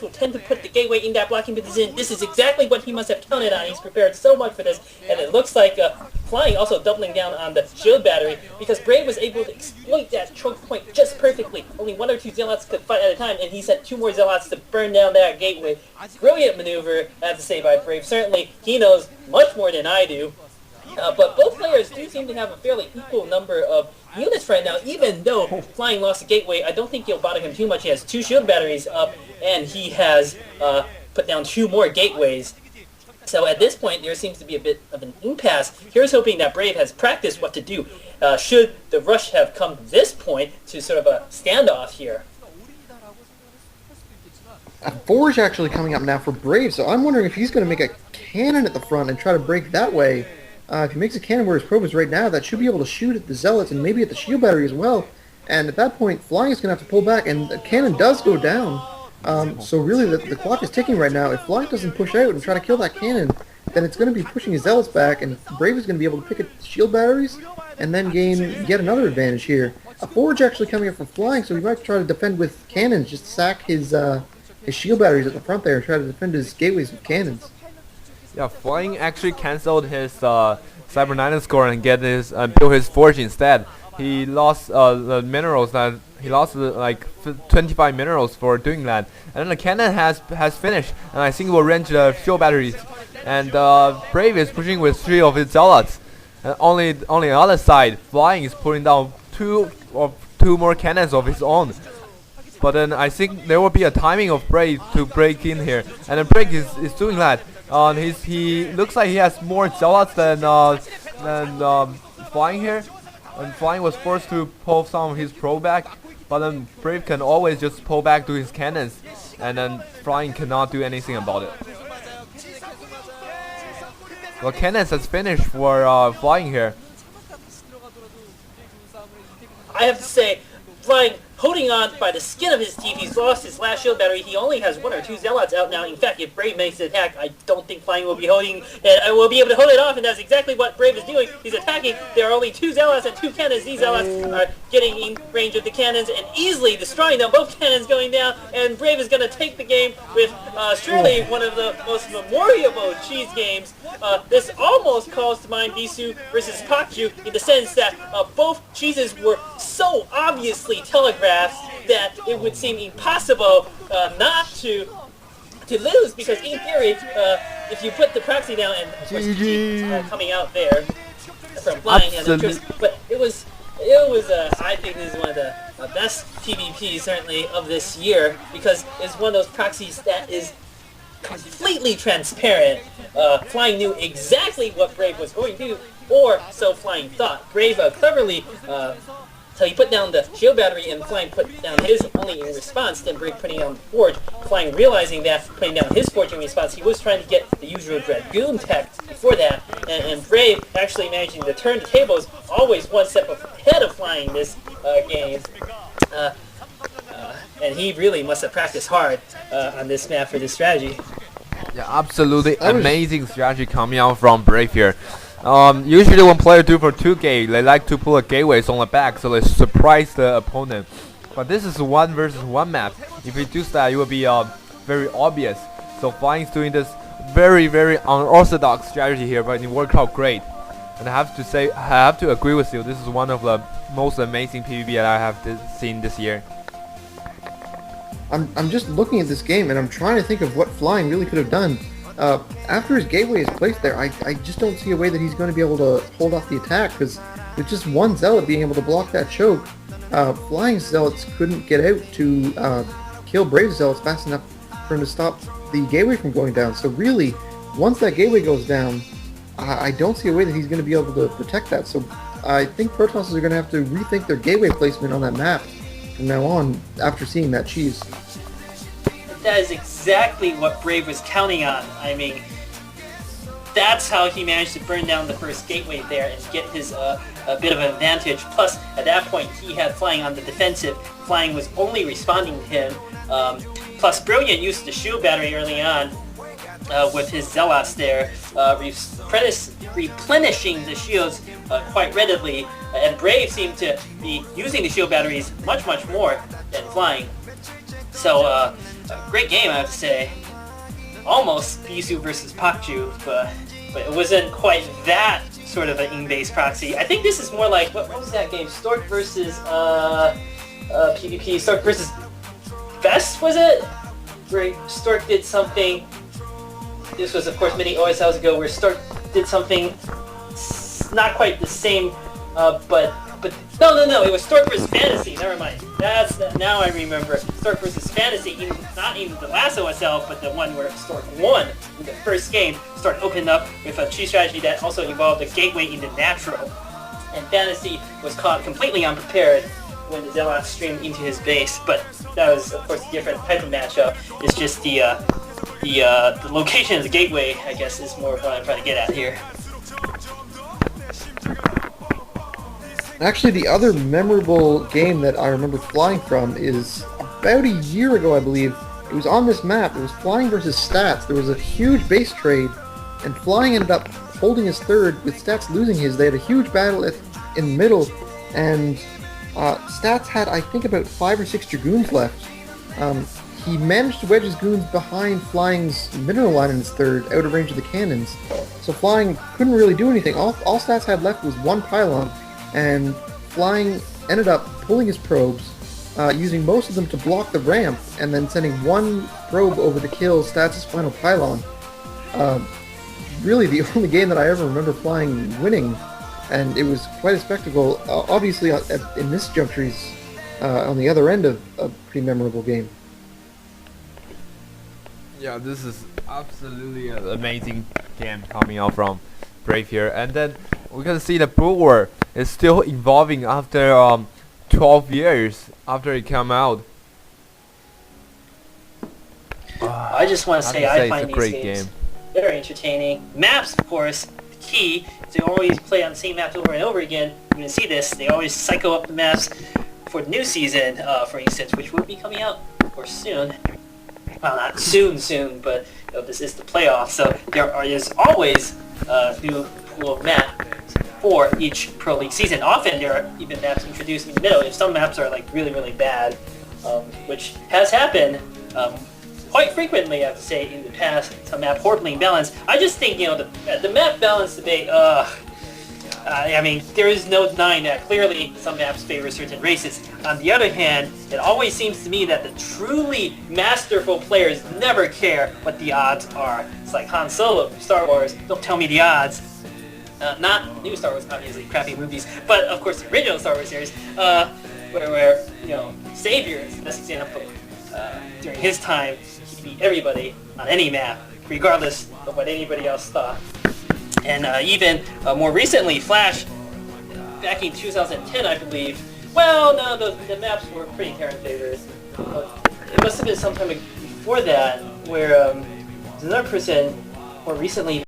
to tend to put the gateway in that blocking position. This is exactly what he must have counted on. He's prepared so much for this, and it looks like Flying also doubling down on the shield battery because Brave was able to exploit that choke point just perfectly. Only 1 or 2 Zealots could fight at a time, and he sent 2 more Zealots to burn down that gateway. Brilliant maneuver, I have to say, by Brave. Certainly, he knows much more than I do. But both players do seem to have a fairly equal number of units right now, even though Flying lost the gateway. I don't think you'll bother him too much. He has 2 shield batteries up, and he has put down 2 more gateways. So at this point, there seems to be a bit of an impasse. Here's hoping that Brave has practiced what to do should the rush have come to this point to sort of a standoff here. Forge actually coming up now for Brave, so I'm wondering if he's going to make a cannon at the front and try to break that way. If he makes a cannon where his probe is right now, that should be able to shoot at the Zealots and maybe at the shield battery as well. And at that point, Flying is going to have to pull back, and the cannon does go down. So really, the clock is ticking right now. If Flying doesn't push out and try to kill that cannon, then it's going to be pushing his Zealots back, and Brave is going to be able to pick at the shield batteries and then gain yet another advantage here. A Forge actually coming up for Flying, so he might try to defend with cannons, just sack his shield batteries at the front there and try to defend his gateways with cannons. Yeah, Flying actually cancelled his Cyber-9 score and built his Forge instead. He lost the minerals that he lost like 25 minerals for doing that, and then the cannon has finished, and I think it will range the shield batteries. And Brave is pushing with 3 of his Zealots, and only on the other side, Flying is putting down 2 more cannons of his own. But then I think there will be a timing of Brave to break in here, and then Brave is doing that. He looks like he has more Zealots than Flying here, and Flying was forced to pull some of his probe back. But then Brave can always just pull back to his cannons, and then Flying cannot do anything about it. Well, cannons has finished for Flying here. I have to say, Flying holding on by the skin of his teeth. He's lost his last shield battery. He only has 1 or 2 Zealots out now. In fact, if Brave makes an attack, I don't think Flying will be able to hold it off, and that's exactly what Brave is doing. He's attacking. There are only 2 Zealots and 2 cannons. These Zealots are getting in range of the cannons and easily destroying them. Both cannons going down, and Brave is going to take the game with surely one of the most memorable cheese games. This almost calls to mind Bisu versus Pakju in the sense that both cheeses were so obviously telegraphed that it would seem impossible not to lose, because in theory, if you put the proxy down and of course coming out there from Flying, and of course, but it was I think this is one of the best PvPs certainly of this year, because it's one of those proxies that is completely transparent. Flying knew exactly what Brave was going to do, or so Flying thought. Brave cleverly so he put down the shield battery, and Flying put down his only in response, then Brave putting down the Forge. Flying realizing that, putting down his Forge in response, he was trying to get the usual Dragoon tech before that, and Brave actually managing to turn the tables, always one step ahead of Flying this game. And he really must have practiced hard on this map for this strategy. Yeah, absolutely amazing strategy coming out from Brave here. Usually when players do for 2 gate, they like to put a gateways on the back so they surprise the opponent. But this is 1 versus 1 map. If you do that, it will be very obvious. So Flying's doing this very unorthodox strategy here, but it worked out great. And I have to say, I have to agree with you. This is one of the most amazing PvP that I have seen this year. I'm just looking at this game and I'm trying to think of what Flying really could have done. After his gateway is placed there, I just don't see a way that he's going to be able to hold off the attack, because with just 1 Zealot being able to block that choke, Flying Zealots couldn't get out to kill Brave Zealots fast enough for him to stop the gateway from going down. So really, once that gateway goes down, I don't see a way that he's going to be able to protect that. So I think Protoss are going to have to rethink their gateway placement on that map from now on after seeing that cheese. That is exactly what Brave was counting on. I mean, that's how he managed to burn down the first gateway there and get his a bit of an advantage. Plus, at that point, he had Flying on the defensive. Flying was only responding to him. Plus, Brilliant used the shield battery early on with his Zealots there, replenishing the shields quite readily. And Brave seemed to be using the shield batteries much more than Flying. So, Great game, I have to say. Almost Bisu versus Pakju, but it wasn't quite that sort of an in-base proxy. I think this is more like, what was that game? Stork versus PvP. Stork versus Best, was it? Where Stork did something. This was, of course, many OSLs ago, where Stork did something not quite the same, but no, it was Stork vs. Fantasy. Never mind. Now I remember. Stork vs. Fantasy, not even the last OSL, but the one where Stork won in the first game. Stork opened up with a tree strategy that also involved a gateway into natural, and Fantasy was caught completely unprepared when the Zealot streamed into his base. But that was, of course, a different type of matchup. It's just the location of the gateway, I guess, is more what I'm trying to get at here. Actually, the other memorable game that I remember flying from is about a year ago, I believe. It was on this map. It was Flying versus Stats. There was a huge base trade, and Flying ended up holding his third, with Stats losing his. They had a huge battle in the middle, and Stats had, I think, about 5 or 6 Dragoons left. He managed to wedge his goons behind Flying's mineral line in his third, out of range of the cannons. So Flying couldn't really do anything. All Stats had left was one pylon, and Flying ended up pulling his probes, using most of them to block the ramp, and then sending one probe over to kill Stats' final pylon. Really the only game that I ever remember Flying winning, and it was quite a spectacle. Obviously, in this Jumptree's on the other end of a pretty memorable game. Yeah, this is absolutely an amazing game coming out from Brave here. And then we can see the Brood War is still evolving after 12 years after it came out. I just want to say I find it's a these great games game. very entertaining. Maps, of course, the key is they always play on the same maps over and over again. You're going to see this. They always cycle up the maps for the new season, for instance, which will be coming out, of course, soon. Well, not soon, but this is the playoff, so there is always a new pool of maps for each Pro League season. Often there are even maps introduced in the middle. If some maps are like really bad, which has happened quite frequently, I have to say, in the past. Some map horribly imbalanced. I just think, the map balance debate, I mean, there is no denying that clearly some maps favor certain races. On the other hand, it always seems to me that the truly masterful players never care what the odds are. It's like Han Solo from Star Wars, don't tell me the odds. Not new Star Wars, obviously, crappy movies, but of course the original Star Wars series, where Savior is the best example. During his time, he beat everybody on any map, regardless of what anybody else thought. And even more recently, Flash, back in 2010, I believe. Well, no, the maps were pretty Terran favored. It must have been sometime before that, where there's another person more recently